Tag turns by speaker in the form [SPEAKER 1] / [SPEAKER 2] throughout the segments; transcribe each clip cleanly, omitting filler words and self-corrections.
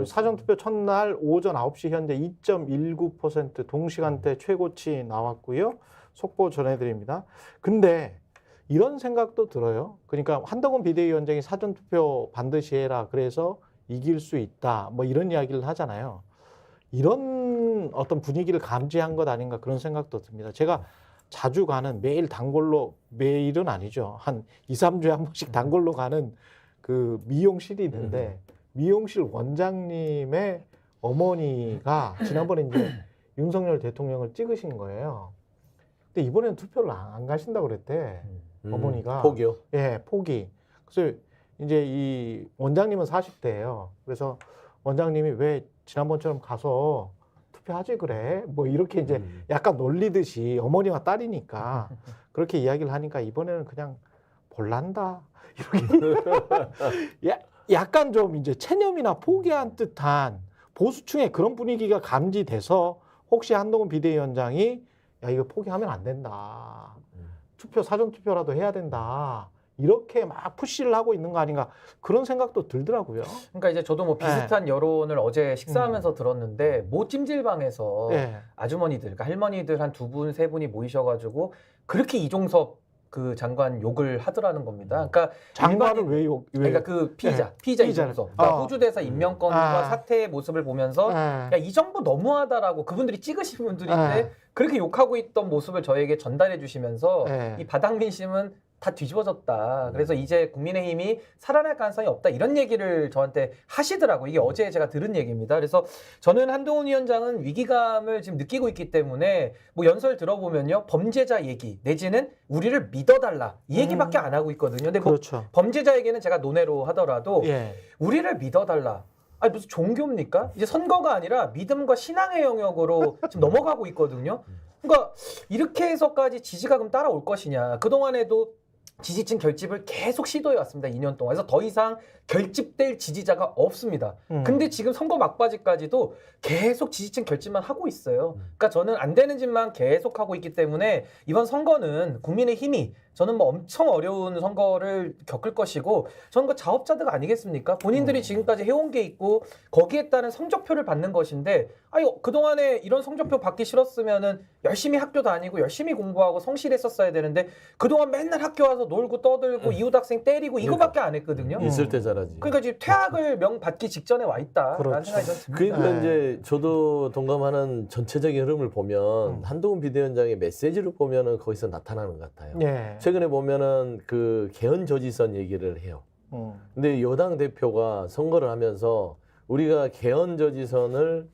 [SPEAKER 1] 사전투표 첫날 오전 9시 현재 2.19% 동시간대 최고치 나왔고요. 속보 전해드립니다. 근데 이런 생각도 들어요. 그러니까 한동훈 비대위원장이 사전투표 반드시 해라. 그래서 이길 수 있다. 뭐 이런 이야기를 하잖아요. 이런 어떤 분위기를 감지한 것 아닌가 그런 생각도 듭니다. 제가 자주 가는 매일 단골로, 매일은 아니죠. 한 2, 3주에 한 번씩 단골로 가는 그 미용실이 있는데 미용실 원장님의 어머니가 지난번에 이제 윤석열 대통령을 찍으신 거예요. 근데 이번에는 투표를 안 가신다고 그랬대. 어머니가.
[SPEAKER 2] 포기요?
[SPEAKER 1] 예, 포기. 그래서 이제 이 원장님은 40대예요. 그래서 원장님이 왜 지난번처럼 가서 투표하지 그래? 뭐 이렇게 이제 약간 놀리듯이 어머니와 딸이니까 그렇게 이야기를 하니까 이번에는 그냥 볼란다. 이렇게 약간 좀 이제 체념이나 포기한 듯한 보수층의 그런 분위기가 감지돼서 혹시 한동훈 비대위원장이 야 이거 포기하면 안 된다. 투표 사전투표라도 해야 된다. 이렇게 막 푸시를 하고 있는 거 아닌가 그런 생각도 들더라고요.
[SPEAKER 3] 그러니까 이제 저도 뭐 비슷한 여론을 어제 식사하면서 들었는데 모 찜질방에서 아주머니들, 그러니까 할머니들 한 두 분, 세 분이 모이셔가지고 그렇게 이종섭 그 장관 욕을 하더라는 겁니다. 그러니까
[SPEAKER 1] 장관을 왜 욕?
[SPEAKER 3] 그러니까 그 피의자 이종섭, 그러니까 호주 대사 임명권과 사태의 모습을 보면서 야, 이 정부 너무하다라고 그분들이 찍으신 분들인데 그렇게 욕하고 있던 모습을 저에게 전달해 주시면서 이 바닥민심은 다 뒤집어졌다. 그래서 이제 국민의힘이 살아날 가능성이 없다. 이런 얘기를 저한테 하시더라고요. 이게 어제 제가 들은 얘기입니다. 그래서 저는 한동훈 위원장은 위기감을 지금 느끼고 있기 때문에 뭐 연설 들어보면요. 범죄자 얘기 내지는 우리를 믿어달라. 이 얘기밖에 안 하고 있거든요. 근데
[SPEAKER 1] 그렇죠.
[SPEAKER 3] 뭐 범죄자 얘기는 제가 논외로 하더라도 우리를 믿어달라. 아니 무슨 종교입니까? 이제 선거가 아니라 믿음과 신앙의 영역으로 지금 넘어가고 있거든요. 그러니까 이렇게 해서까지 지지가 그럼 따라올 것이냐. 그동안에도 지지층 결집을 계속 시도해 왔습니다. 2년 동안. 그래서 더 이상 결집될 지지자가 없습니다. 근데 지금 선거 막바지까지도 계속 지지층 결집만 하고 있어요. 그러니까 저는 안 되는 짓만 계속 하고 있기 때문에 이번 선거는 국민의힘이 저는 뭐 엄청 어려운 선거를 겪을 것이고 저는 그 자업자득 아니겠습니까? 본인들이 지금까지 해온 게 있고 거기에 따른 성적표를 받는 것인데 아니 그동안에 이런 성적표 받기 싫었으면은 열심히 학교 다니고 열심히 공부하고 성실했었어야 되는데 그동안 맨날 학교 와서 놀고 떠들고 이웃 학생 때리고 이거밖에 안 했거든요.
[SPEAKER 2] 있을 때 잘하지.
[SPEAKER 3] 그러니까 지금 퇴학을 명 받기 직전에 와 있다라는
[SPEAKER 1] 그렇죠.
[SPEAKER 3] 생각이 좀 듭니다.
[SPEAKER 2] 그러니까 이제 저도 동감하는 전체적인 흐름을 보면 한동훈 비대위원장의 메시지를 보면은 거기서 나타나는 것 같아요. 최근에 보면은 그 개헌 저지선 얘기를 해요. 근데 여당 대표가 선거를 하면서 우리가 개헌 저지선을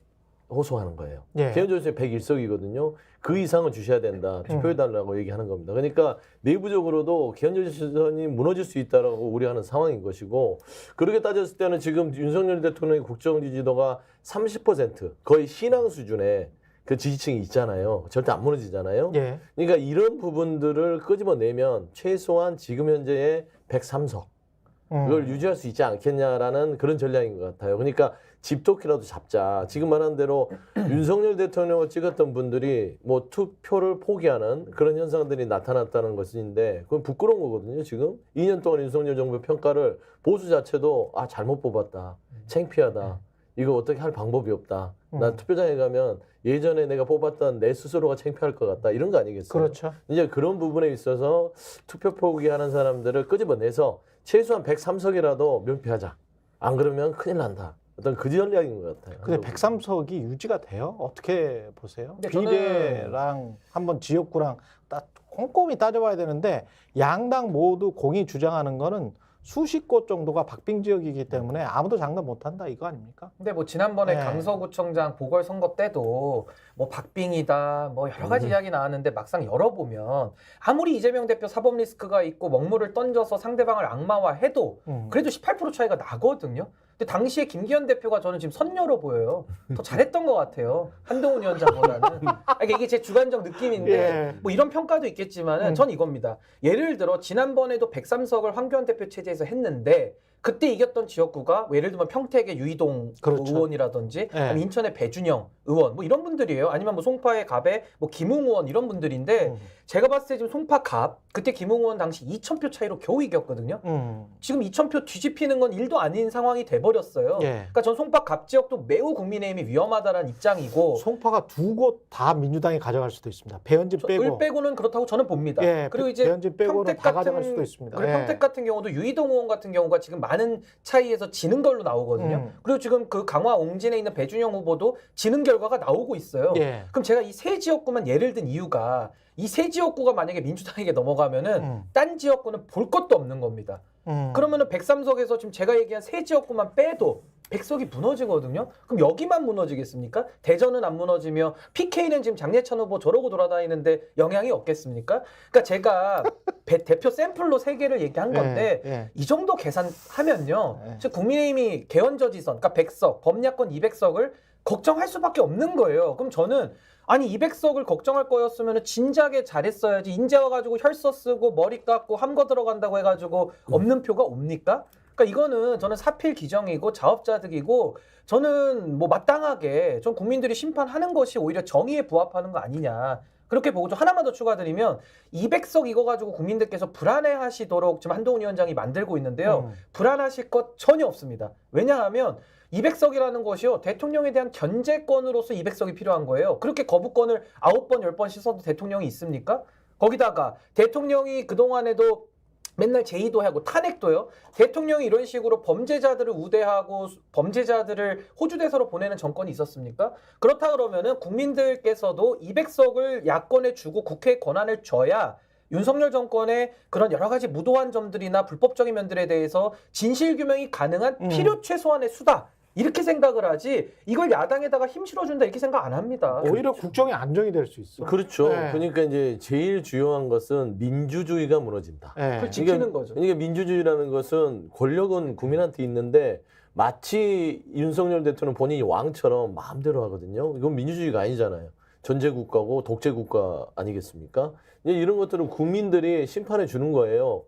[SPEAKER 2] 호소하는 거예요. 개헌 저지선이 101석이거든요. 그 이상을 주셔야 된다. 투표해달라고 얘기하는 겁니다. 그러니까 내부적으로도 개헌 저지선이 무너질 수 있다라고 우려하는 상황인 것이고 그렇게 따졌을 때는 지금 윤석열 대통령의 국정 지지도가 30% 거의 신앙 수준의 그 지지층이 있잖아요. 절대 안 무너지잖아요. 그러니까 이런 부분들을 끄집어내면 최소한 지금 현재의 103석 그걸 유지할 수 있지 않겠냐라는 그런 전략인 것 같아요. 그러니까 집토끼라도 잡자. 지금 말한 대로 윤석열 대통령을 찍었던 분들이 뭐 투표를 포기하는 그런 현상들이 나타났다는 것인데 그건 부끄러운 거거든요. 지금 2년 동안 윤석열 정부 평가를 보수 자체도 아 잘못 뽑았다. 창피하다. 이거 어떻게 할 방법이 없다. 나 투표장에 가면 예전에 내가 뽑았던 내 스스로가 창피할 것 같다. 이런 거 아니겠어요?
[SPEAKER 1] 그렇죠.
[SPEAKER 2] 이제 그런 부분에 있어서 투표 포기하는 사람들을 끄집어내서 최소한 103석이라도 면피하자. 안 그러면 큰일 난다. 어떤 그 전략인 것 같아요.
[SPEAKER 1] 근데 103석이 유지가 돼요? 어떻게 보세요? 비례랑 한번 지역구랑 꼼꼼히 따져봐야 되는데 양당 모두 공이 주장하는 거는 수십 곳 정도가 박빙 지역이기 때문에 아무도 장담 못한다 이거 아닙니까?
[SPEAKER 3] 근데 뭐 지난번에 강서구청장 보궐선거 때도 뭐 박빙이다 뭐 여러 가지 이야기 나왔는데 막상 열어보면 아무리 이재명 대표 사법 리스크가 있고 먹물을 던져서 상대방을 악마화해도 그래도 18% 차이가 나거든요. 근데 당시에 김기현 대표가 저는 지금 선녀로 보여요. 더 잘했던 것 같아요. 한동훈 위원장보다는. 이게 제 주관적 느낌인데 뭐 이런 평가도 있겠지만은 전 이겁니다. 예를 들어 지난번에도 103석을 황교안 대표 체제에서 했는데 그때 이겼던 지역구가 예를 들면 평택의 유이동
[SPEAKER 1] 그렇죠.
[SPEAKER 3] 의원이라든지
[SPEAKER 1] 네.
[SPEAKER 3] 아니면 인천의 배준영 의원 뭐 이런 분들이에요. 아니면 뭐 송파의 갑의 뭐 김웅 의원 이런 분들인데 제가 봤을 때 지금 송파 갑 그때 김웅 의원 당시 2,000표 차이로 겨우 이겼거든요. 지금 2,000표 뒤집히는 건 일도 아닌 상황이 돼버렸어요.
[SPEAKER 1] 예.
[SPEAKER 3] 그러니까 전 송파 갑 지역도 매우 국민의힘이 위험하다는 입장이고
[SPEAKER 1] 송파가 두 곳 다 민주당이 가져갈 수도 있습니다. 배현진 빼고.
[SPEAKER 3] 을 빼고는 그렇다고 저는 봅니다.
[SPEAKER 1] 예,
[SPEAKER 3] 그리고 이제
[SPEAKER 1] 배현진 빼고는
[SPEAKER 3] 평택
[SPEAKER 1] 다 가져갈 수도 있습니다.
[SPEAKER 3] 그리고
[SPEAKER 1] 예.
[SPEAKER 3] 평택 같은 경우도 유이동 의원 같은 경우가 지금 많은 차이에서 지는 걸로 나오거든요. 그리고 지금 그 강화 옹진에 있는 배준영 후보도 지는 결과가 나오고 있어요.
[SPEAKER 1] 예.
[SPEAKER 3] 그럼 제가 이 세 지역구만 예를 든 이유가 이 세 지역구가 만약에 민주당에게 넘어가면은 딴 지역구는 볼 것도 없는 겁니다. 그러면은 103석에서 지금 제가 얘기한 세 지역구만 빼도 100석이 무너지거든요. 그럼 여기만 무너지겠습니까? 대전은 안 무너지며 PK는 지금 장례찬 후보 저러고 돌아다니는데 영향이 없겠습니까? 그러니까 제가 대표 샘플로 3개를 얘기한 건데
[SPEAKER 1] 예.
[SPEAKER 3] 이 정도 계산하면요.
[SPEAKER 1] 예.
[SPEAKER 3] 즉 국민의힘이 개헌저지선, 그러니까 100석, 범야권 200석을 걱정할 수밖에 없는 거예요. 그럼 저는 아니 200석을 걱정할 거였으면 진작에 잘했어야지. 인제 와가지고 혈서 쓰고 머리 깎고 함거 들어간다고 해가지고 없는 표가 옵니까? 그러니까 이거는 저는 사필 기정이고 자업자득이고 저는 뭐 마땅하게 좀 국민들이 심판하는 것이 오히려 정의에 부합하는 거 아니냐. 그렇게 보고 좀 하나만 더 추가드리면 200석 이거 가지고 국민들께서 불안해하시도록 지금 한동훈 위원장이 만들고 있는데요. 불안하실 것 전혀 없습니다. 왜냐하면 200석이라는 것이요. 대통령에 대한 견제권으로서 200석이 필요한 거예요. 그렇게 거부권을 9번, 10번 씻어도 대통령이 있습니까? 거기다가 대통령이 그동안에도 맨날 제의도 하고 탄핵도요. 대통령이 이런 식으로 범죄자들을 우대하고 범죄자들을 호주대사로 보내는 정권이 있었습니까? 그렇다 그러면은 국민들께서도 200석을 야권에 주고 국회에 권한을 줘야 윤석열 정권의 그런 여러 가지 무도한 점들이나 불법적인 면들에 대해서 진실규명이 가능한 필요 최소한의 수다. 이렇게 생각을 하지 이걸 야당에다가 힘 실어준다 이렇게 생각 안 합니다.
[SPEAKER 1] 오히려 국정의 안정이 될 수 있어.
[SPEAKER 2] 그렇죠.
[SPEAKER 1] 네.
[SPEAKER 2] 그러니까 이제 제일 중요한 것은 민주주의가 무너진다.
[SPEAKER 1] 네.
[SPEAKER 3] 그걸 지키는 거죠.
[SPEAKER 2] 그러니까 민주주의라는 것은 권력은 국민한테 있는데 마치 윤석열 대통령 본인이 왕처럼 마음대로 하거든요. 이건 민주주의가 아니잖아요. 전제국가고 독재국가 아니겠습니까? 이제 이런 것들은 국민들이 심판해 주는 거예요.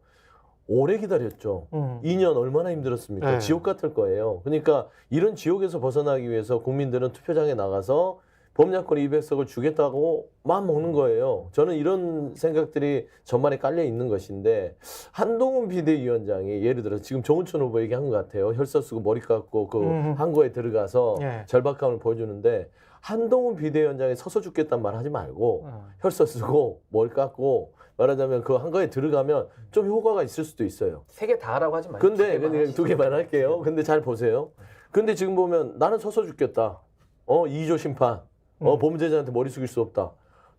[SPEAKER 2] 오래 기다렸죠. 2년 얼마나 힘들었습니까?
[SPEAKER 1] 네.
[SPEAKER 2] 지옥 같을 거예요. 그러니까 이런 지옥에서 벗어나기 위해서 국민들은 투표장에 나가서 범야권 200석을 주겠다고 마음 먹는 거예요. 저는 이런 생각들이 전반에 깔려 있는 것인데 한동훈 비대위원장이 예를 들어 지금 정우천 후보 얘기한 것 같아요. 혈서 쓰고 머리 깎고 그 한거에 들어가서
[SPEAKER 1] 예.
[SPEAKER 2] 절박함을 보여주는데 한동훈 비대위원장이 서서 죽겠다는 말 하지 말고 혈서 쓰고 머리 깎고 말하자면 그 한거에 들어가면 좀 효과가 있을 수도 있어요.
[SPEAKER 3] 3개 다 하라고 하지 말고.
[SPEAKER 2] 근데 2개만 할게요. 근데 잘 보세요. 근데 지금 보면 나는 서서 죽겠다. 2조 심판. 범죄자한테 머리 숙일 수 없다.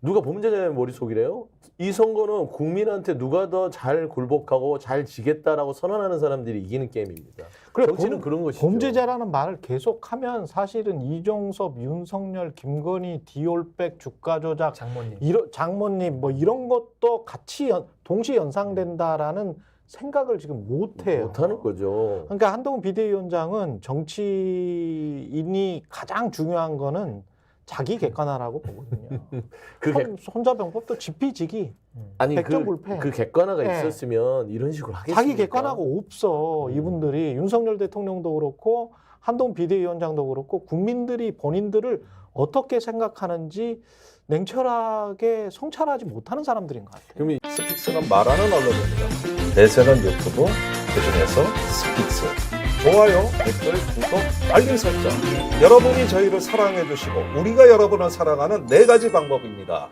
[SPEAKER 2] 누가 범죄자의 머리 속이래요? 이 선거는 국민한테 누가 더 잘 굴복하고 잘 지겠다라고 선언하는 사람들이 이기는 게임입니다.
[SPEAKER 1] 그래,
[SPEAKER 2] 정치는 그런 것이죠.
[SPEAKER 1] 범죄자라는 말을 계속하면 사실은 이종섭, 윤석열, 김건희, 디올백, 주가 조작, 장모님 뭐 이런 것도 같이 동시 연상된다라는 생각을 지금 못해요.
[SPEAKER 2] 못하는 거죠.
[SPEAKER 1] 그러니까 한동훈 비대위원장은 정치인이 가장 중요한 거는 자기 객관화라고 보거든요. 손자병법도 지피지기.
[SPEAKER 2] 아니
[SPEAKER 1] 백전불패.
[SPEAKER 2] 그 객관화가
[SPEAKER 1] 네.
[SPEAKER 2] 있었으면 이런 식으로 하겠습니까?
[SPEAKER 1] 자기 객관화가 없어. 이분들이 윤석열 대통령도 그렇고 한동훈 비대위원장도 그렇고 국민들이 본인들을 어떻게 생각하는지 냉철하게 성찰하지 못하는 사람들인 것 같아요.
[SPEAKER 2] 그럼
[SPEAKER 4] 스픽스는 말하는 언론입니다. 대세는 유튜브, 그중에서 스픽스. 좋아요, 댓글, 구독, 알림 설정. 여러분이 저희를 사랑해 주시고 우리가 여러분을 사랑하는 4가지 방법입니다.